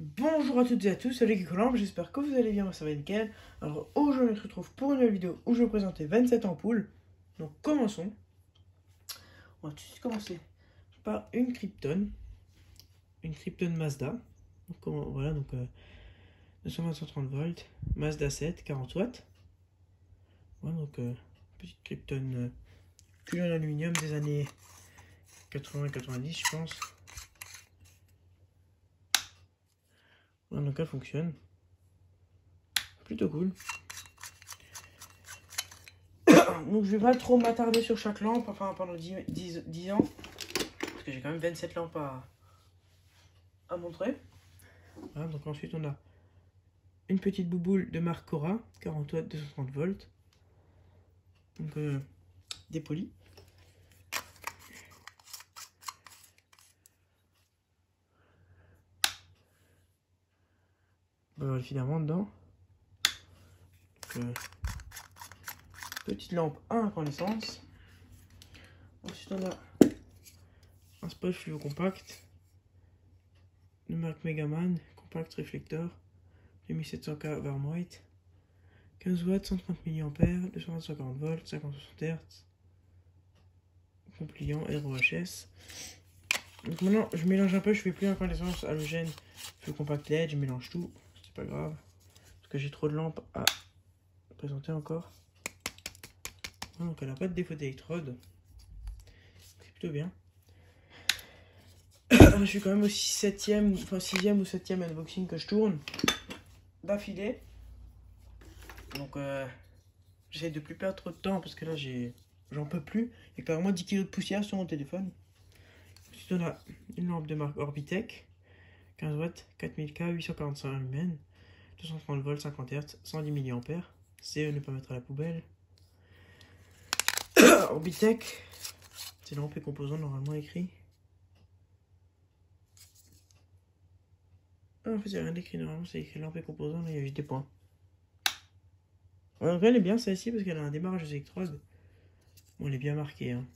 Bonjour à toutes et à tous, salut Geekolamp, j'espère que vous allez bien, moi ça va nickel. Alors aujourd'hui on se retrouve pour une nouvelle vidéo où je vais vous présenter 27 ampoules. Donc commençons. On va tout de suite commencer par une Krypton Mazda. Donc voilà, donc 220-130 volts, Mazda 7, 40 watts. Voilà, donc petite Krypton cuir en aluminium des années 80-90 je pense. Voilà, donc elle fonctionne. Plutôt cool. Donc je vais pas trop m'attarder sur chaque lampe, enfin pendant 10 ans, parce que j'ai quand même 27 lampes à montrer. Voilà, donc ensuite on a une petite bouboule de marque Cora, 40 watts, 230 volts. Donc dépolie. On va avoir le filament dedans. Donc, petite lampe à incandescence. Ensuite on a un spot fluo compact de marque Megaman, compact réflecteur, 2700K warm white, 15 watts, 130 mA, 240 volts, 50-60 Hz, compliant ROHS. Donc maintenant je mélange un peu, je fais plus incandescence, halogène, fluo compact LED, je mélange tout, c'est pas grave, parce que j'ai trop de lampes à présenter encore. Donc elle n'a pas de défaut d'électrode, c'est plutôt bien. Je suis quand même aussi 7ème, enfin 6ème ou 7ème unboxing que je tourne d'affilée. Donc j'essaie de plus perdre trop de temps parce que là j'en peux plus. Il y a carrément 10 kg de poussière sur mon téléphone. Ensuite on a une lampe de marque Orbitech, 15 watts, 4000K, 845 lumens, 230 volts, 50 Hz, 110 mA. C'est ne pas mettre à la poubelle. Orbitech, c'est lampe et composants normalement écrit. Ah, en fait, il n'y a rien d'écrit normalement, c'est écrit lampe et composants, là il y a juste des points. Ouais, en vrai, elle est bien celle-ci parce qu'elle a un démarrage d'électrode. Bon, elle est bien marquée, hein.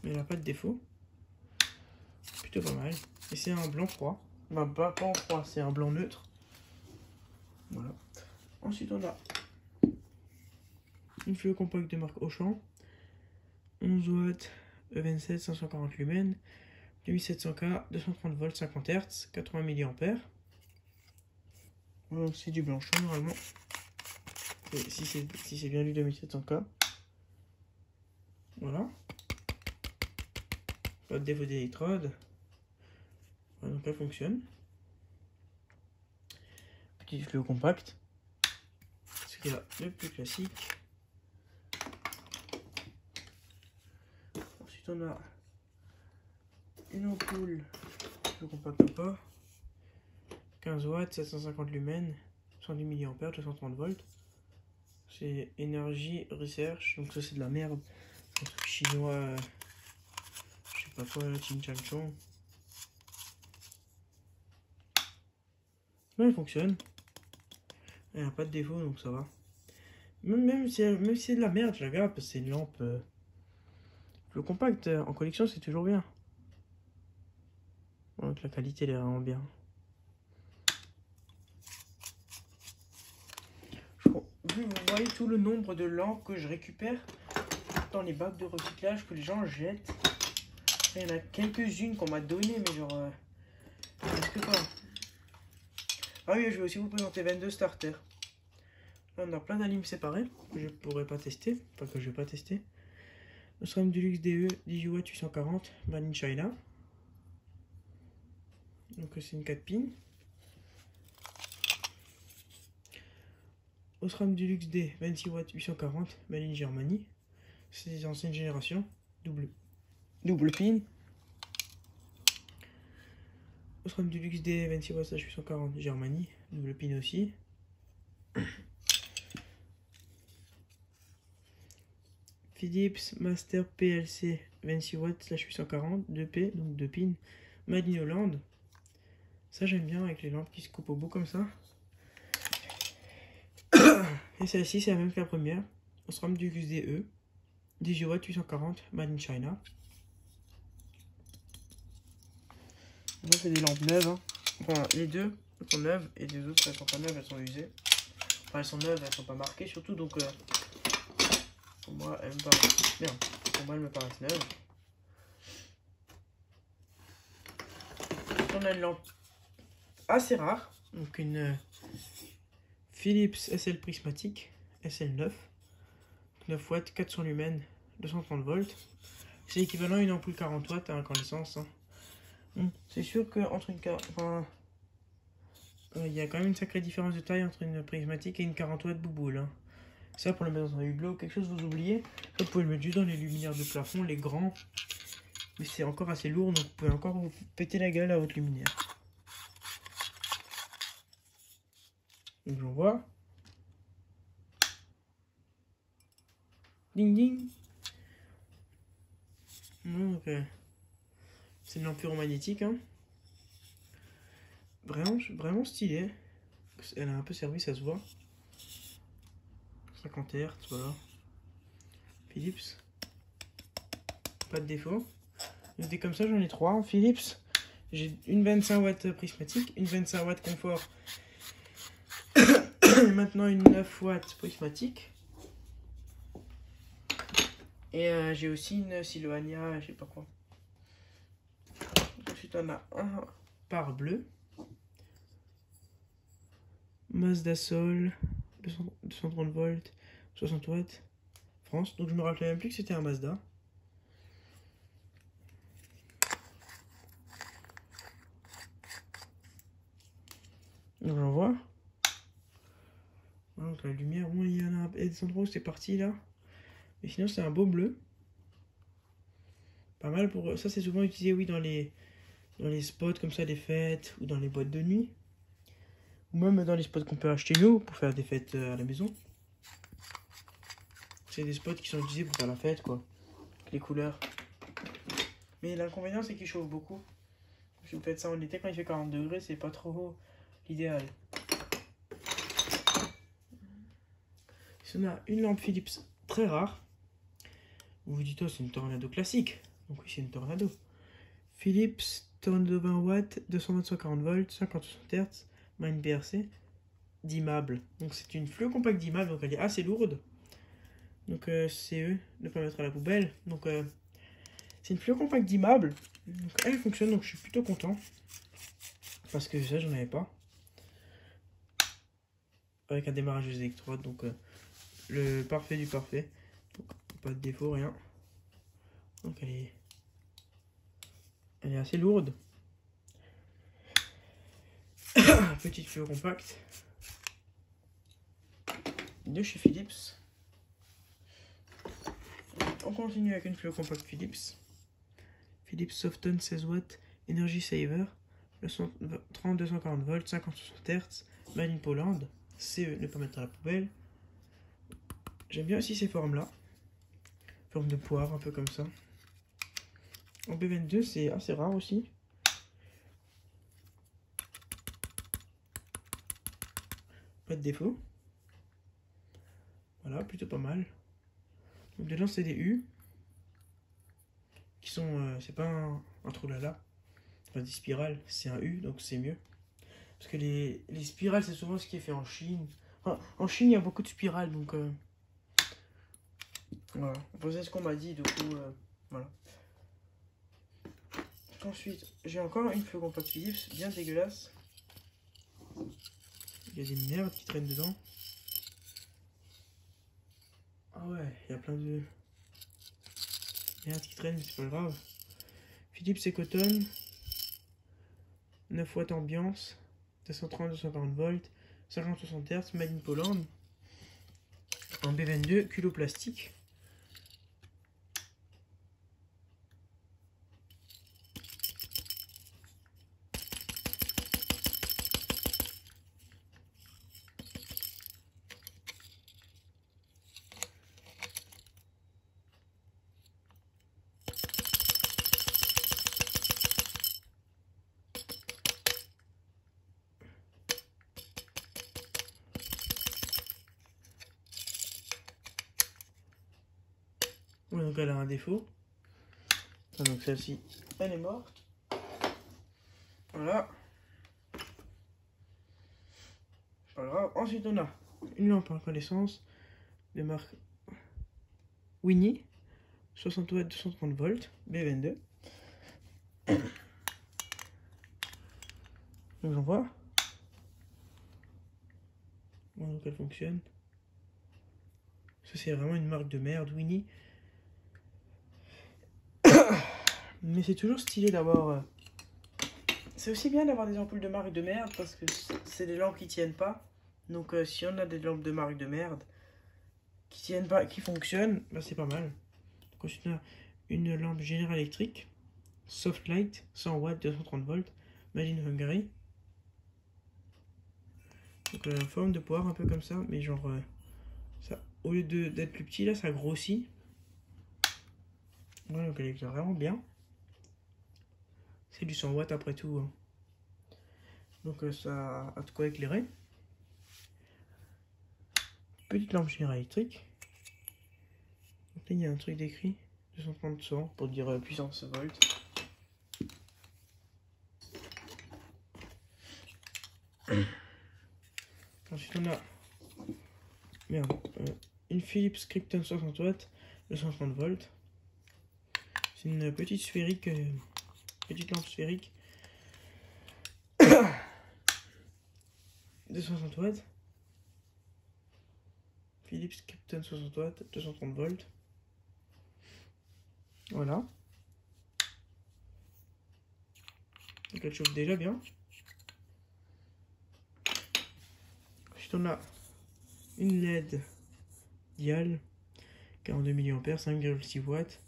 Mais elle n'a pas de défaut. Plutôt pas mal. Et c'est un blanc froid. Bah, pas en froid, c'est un blanc neutre. Voilà. Ensuite, on a une fluo compact de marque Auchan. 11 watts, E27, 540 lumens, 2700K, 230 volts, 50 Hz, 80 mA. Donc c'est du blanchon normalement. Et si c'est bien du 2700K. Voilà. Pas de défaut d'électrode. Voilà, donc elle fonctionne. Petit fluo compact. Ce qui est là le plus classique. Ensuite on a une ampoule fluo compact pas. 15 watts, 750 lumens, 110 mA, 230 volts. C'est Energy Research, donc ça c'est de la merde. Un truc chinois, je sais pas quoi, Chin Chan Chong. Mais elle fonctionne. Elle n'a pas de défaut donc ça va. Même si c'est de la merde, je la garde parce que c'est une lampe. Le compact en collection c'est toujours bien. Donc la qualité elle est vraiment bien. Vous voyez tout le nombre de lampes que je récupère dans les bacs de recyclage que les gens jettent. Il y en a quelques-unes qu'on m'a donné, mais genre presque pas. Ah oui, je vais aussi vous présenter 22 starters. Là on a plein d'alimes séparés que je pourrais pas tester, enfin que je vais pas tester. Osram Deluxe DE 18 watts 840 Made in China. Donc c'est une 4 pins. Osram Deluxe D 26 watts 840 Made in Germany. C'est des anciennes générations. Double pin. Osram Deluxe D 26 watts 840 Germany. Double pin aussi. Philips Master PLC 26 watts 840 2P, donc 2 pins. Made in Hollande. Ça j'aime bien avec les lampes qui se coupent au bout comme ça. Et celle-ci c'est la même que la première. Osram Deluxe DE 18 watts 840 Made in China. Ça c'est des lampes neuves. Hein. Enfin, les deux sont neuves et les autres elles sont pas neuves, elles sont usées. Enfin, elles sont neuves, elles sont pas marquées surtout, donc pour moi elles me paraissent... Merde, pour moi elles me paraissent neuves. On a une lampe assez rare, donc une Philips SL prismatique SL9, 9 watts, 400 lumens, 230 volts. C'est équivalent à une ampoule 40 watts à incandescence. Hein. C'est sûr que entre une il y a quand même une sacrée différence de taille entre une prismatique et une 40 watts bouboule. Hein. Ça, pour le mettre dans un hublot, quelque chose vous oubliez, vous pouvez le mettre juste dans les luminaires de plafond, les grands. Mais c'est encore assez lourd, donc vous pouvez encore vous péter la gueule à votre luminaire. Donc j'en vois. Ding ding. Donc, c'est une lampe magnétique. Hein. Vraiment stylé. Elle a un peu servi, ça se voit. 50 Hz, voilà. Philips. Pas de défaut. Des comme ça, j'en ai 3 en Philips. J'ai une 25 watts prismatique, une 25 watts confort. Et maintenant une 9 watts prismatique. Et j'ai aussi une Siloania, je sais pas quoi. Ensuite, on a un par bleu. Mazda Sol, 230 volts, 60 watts, France. Donc je me rappelais même plus que c'était un Mazda. Donc on voit. Donc la lumière, bon, il y en a des endroits où c'est parti là. Mais sinon c'est un beau bleu. Pas mal pour... Ça c'est souvent utilisé, oui, dans les spots comme ça, des fêtes, ou dans les boîtes de nuit. Ou même dans les spots qu'on peut acheter nous, pour faire des fêtes à la maison. C'est des spots qui sont utilisés pour faire la fête, quoi. Les couleurs. Mais l'inconvénient, c'est qu'ils chauffent beaucoup. Si vous faites ça en été, quand il fait 40 degrés, c'est pas trop l'idéal. Si on a une lampe Philips très rare, vous vous dites, oh, c'est une Tornado classique. Donc oui, c'est une Tornado. Philips Tornado 20 watts, 220-140 volts, 50-60 Hz, Mine BRC, dimmable. Donc c'est une fleu compacte dimmable, donc elle est assez lourde. Donc CE, ne pas mettre à la poubelle. Donc c'est une fleu compacte dimmable. Donc elle fonctionne, donc je suis plutôt content. Parce que ça, j'en avais pas. Avec un démarrage électrode, donc le parfait du parfait. Donc, pas de défaut, rien. Donc elle est assez lourde. Petite fleur compacte. De chez Philips. On continue avec une fleur compacte Philips. Philips Softon 16 watts, Energy Saver, 30-240 volts, 50-60 Hz, Made in Poland. CE, ne pas mettre à la poubelle. J'aime bien aussi ces formes-là. Forme de poire, un peu comme ça. En B22, c'est assez rare aussi. Pas de défaut. Voilà, plutôt pas mal. Donc dedans, c'est des U. Qui sont... c'est pas un trou là. Enfin, des spirales, c'est un U, donc c'est mieux. Parce que les spirales, c'est souvent ce qui est fait en Chine. Enfin, en Chine, il y a beaucoup de spirales, donc... voilà. C'est ce qu'on m'a dit, du coup, voilà. Ensuite, j'ai encore une fleur compacte Philips, bien dégueulasse. Il y a des merdes qui traînent dedans. Ah ouais, il y a plein de merdes qui traînent, mais c'est pas grave. Philips Ecoton, 9 watts ambiance, 230-240 volts, 50-60 Hz, Made in Poland. En B22, culot plastique. Ouais, donc elle a un défaut. Ah, donc celle-ci, elle est morte. Voilà. Pas grave. Ensuite, on a une lampe à incandescence de marque Winnie, 60 watts, 230 volts, B22. Donc j'en vois. Voilà, donc elle fonctionne. Ça c'est vraiment une marque de merde, Winnie. Mais c'est toujours stylé d'avoir... C'est aussi bien d'avoir des ampoules de marque de merde parce que c'est des lampes qui tiennent pas. Donc si on a des lampes de marque de merde qui tiennent pas, qui fonctionnent, bah, c'est pas mal. Donc ensuite on a une lampe General Electric, Soft Light, 100 watts, 230 volts, Made in Hungary. Donc forme de poire un peu comme ça, mais genre ça, au lieu d'être plus petit là, ça grossit. Voilà, donc elle éclaire vraiment bien. C'est du 100 watts après tout, hein. Donc ça a de quoi éclairer. Petite lampe General Electric. Donc là il y a un truc d'écrit 230 100 pour dire puissance volt. Ensuite on a une Philips Krypton 60 watts, 230 volts. C'est une petite sphérique, petite lampe sphérique de 60 watts. Philips Krypton 60 watts, 230 volts. Voilà. Donc elle chauffe déjà bien. Ensuite on a une LED dial 42 mA, 5,6 watts,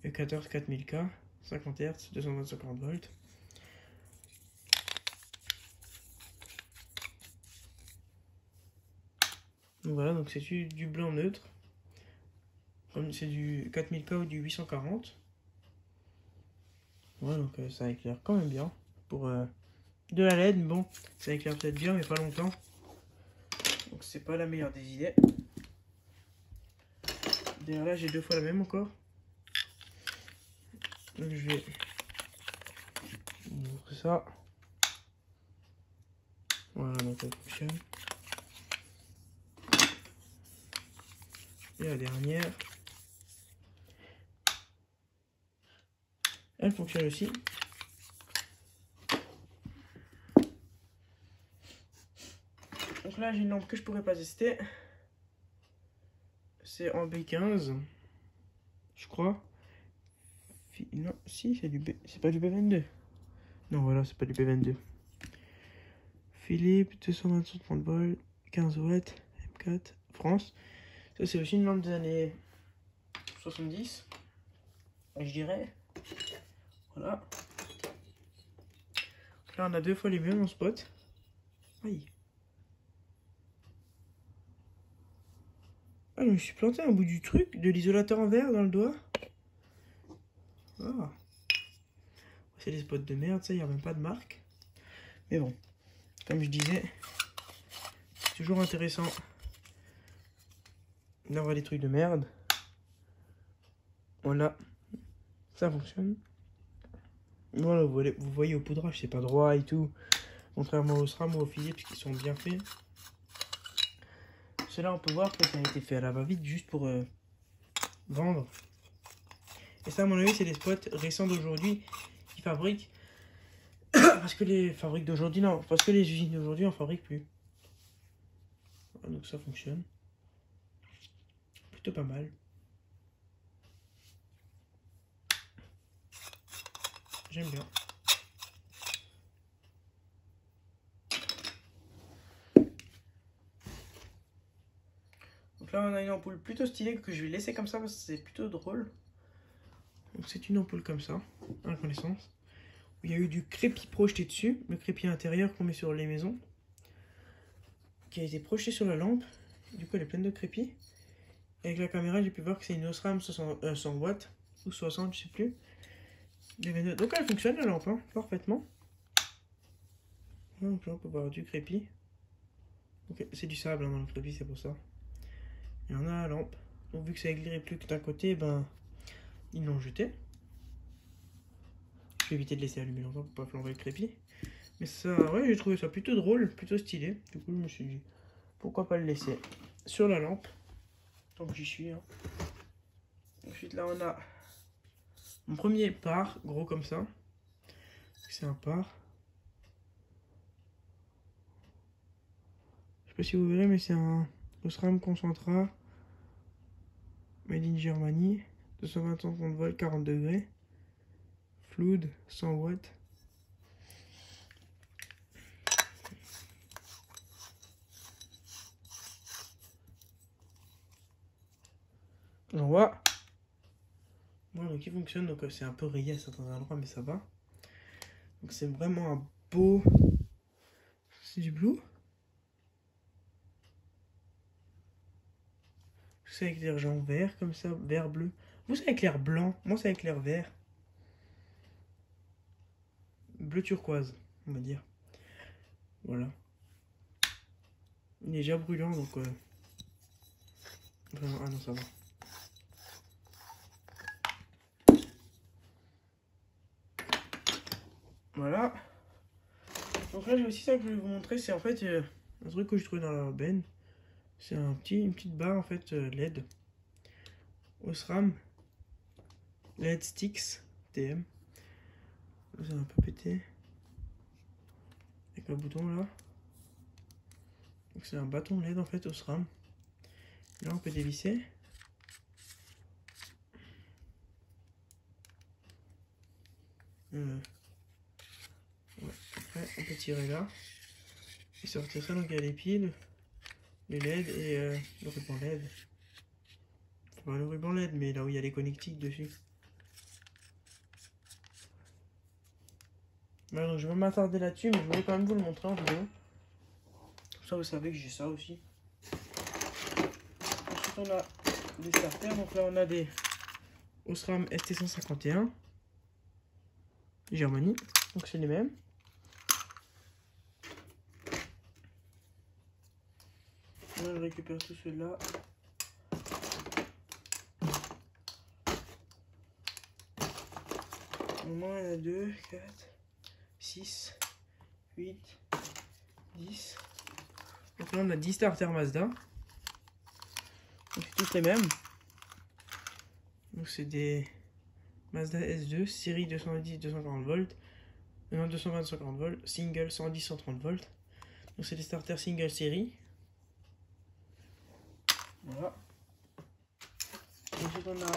E14 4000K, 50 Hz, 250 volts. Donc voilà, donc c'est du blanc neutre. Comme c'est du 4000K ou du 840. Voilà, donc ça éclaire quand même bien. Pour de la LED, mais bon, ça éclaire peut-être bien, mais pas longtemps. Donc c'est pas la meilleure des idées. D'ailleurs là, j'ai deux fois la même encore. Donc je vais montrer ça. Voilà, donc elle fonctionne. Et la dernière. Elle fonctionne aussi. Donc là, j'ai une lampe que je pourrais pas tester. C'est en B15, je crois. Non, si, c'est du B... C'est pas du B22. Non, voilà, c'est pas du B22. Philips, 230 volts, 15 watts, M4, France. Ça, c'est aussi une lampe des années 70, je dirais. Voilà. Donc là, on a deux fois les mêmes en spot. Aïe. Ah, je me suis planté un bout du truc, de l'isolateur en verre dans le doigt. Ah. C'est des spots de merde, ça, il n'y a même pas de marque. Mais bon, comme je disais, c'est toujours intéressant d'avoir des trucs de merde. Voilà, ça fonctionne. Voilà, vous voyez au poudrage, c'est pas droit et tout. Contrairement au SRAM ou au Philips qui sont bien faits. Cela, on peut voir que ça a été fait à la va-vite juste pour vendre. Et ça, à mon avis, c'est des spots récents d'aujourd'hui qui fabriquent. Parce que les fabriques d'aujourd'hui, non. Parce que les usines d'aujourd'hui en fabriquent plus. Voilà, donc ça fonctionne. Plutôt pas mal. J'aime bien. Donc là, on a une ampoule plutôt stylée que je vais laisser comme ça parce que c'est plutôt drôle. Donc c'est une ampoule comme ça, à incandescence. Il y a eu du crépi projeté dessus, le crépi intérieur qu'on met sur les maisons, qui a été projeté sur la lampe. Du coup, elle est pleine de crépi. Avec la caméra, j'ai pu voir que c'est une Osram 100 watts, ou 60, je sais plus. Donc elle fonctionne la lampe, hein, parfaitement. Donc là, on peut voir du crépi. C'est du sable hein, dans le crépi, c'est pour ça. Et on a la lampe. Donc vu que ça éclairait plus que d'un côté, ben ils l'ont jeté. Je vais éviter de laisser allumer longtemps pour pas flamber le crépi. Mais ça, ouais, j'ai trouvé ça plutôt drôle, plutôt stylé. Du coup, je me suis dit, pourquoi pas le laisser sur la lampe. Tant que j'y suis. Hein. Ensuite, là, on a mon premier par, gros comme ça. C'est un par. Je sais pas si vous verrez, mais c'est un Osram Concentra. Made in Germany. 220 volts, 40 degrés. Flood, 100 watts. On voit. Voilà, qui fonctionne. Donc c'est un peu rayé à certains endroits, mais ça va. Donc c'est vraiment un beau. C'est du blue. C'est avec des argent vert comme ça, vert bleu. Vous c'est avec l'air blanc, moi c'est avec l'air vert. Bleu turquoise, on va dire. Voilà. Il est déjà brûlant donc. Vraiment, ah non, ça va. Voilà. Donc là j'ai aussi ça que je voulais vous montrer, c'est en fait un truc que je trouvais dans la benne. C'est une petite barre en fait LED. Osram LED Sticks TM. C'est un peu pété. Avec le bouton là. Donc c'est un bâton LED en fait Osram. Là on peut dévisser. Ouais. Après on peut tirer là. Et sortir ça, donc il y a les piles, les LED et le ruban LED. Enfin le ruban LED mais là où il y a les connectiques dessus. Alors, je vais m'attarder là-dessus, mais je voulais quand même vous le montrer en vidéo. Comme ça, vous savez que j'ai ça aussi. Ensuite, on a des starters. Donc là, on a des Osram ST151 Germany. Donc c'est les mêmes. Là, je récupère tout ceux-là. Au moins, il y en a 2, 4, 6, 8, 10. Donc là, on a 10 starters Mazda. Donc c'est tous les mêmes. Donc c'est des Mazda S2, série 210-240 volts. Non, 220-140 volts. Single 110-130 volts. Donc c'est des starters single série. Voilà. Ensuite on a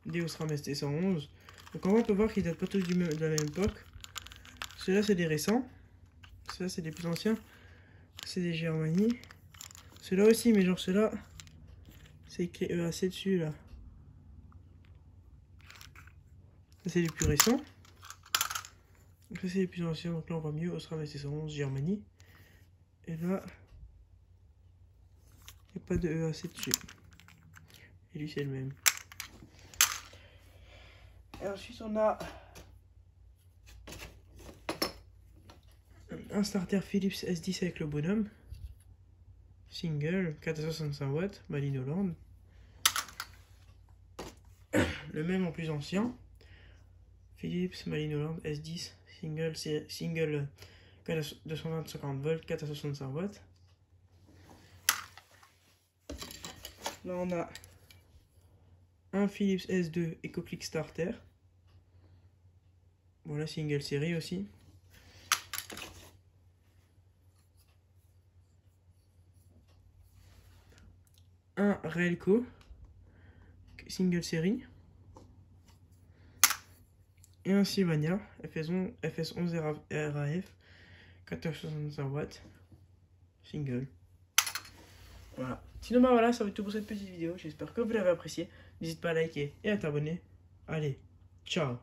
des Osram ST111. Donc on peut voir qu'ils datent pas tous de la même époque. Ceux-là c'est des récents. Ceux-là c'est des plus anciens. C'est des Germany. Ceux-là aussi, mais genre ceux-là, c'est écrit EAC dessus là. Ça c'est les plus récents. Donc ça c'est les plus anciens. Donc là on voit mieux Osram ST111 Germany. Et là, il n'y a pas de EAC dessus. Et lui c'est le même. Et ensuite on a un starter Philips S10 avec le bonhomme. Single, 465 watts, Made in Hollande. Le même en plus ancien. Philips, Made in Hollande, S10, single 220-50 volts, 4 à 65 watts. Là on a un Philips S2 EcoClick Starter. Voilà, single série aussi. Un Relco single série. Et un Sylvania FS11 RAF 1465 watts single. Voilà. Sinon bah voilà, ça va être tout pour cette petite vidéo. J'espère que vous l'avez apprécié. N'hésite pas à liker et à t'abonner. Allez, ciao.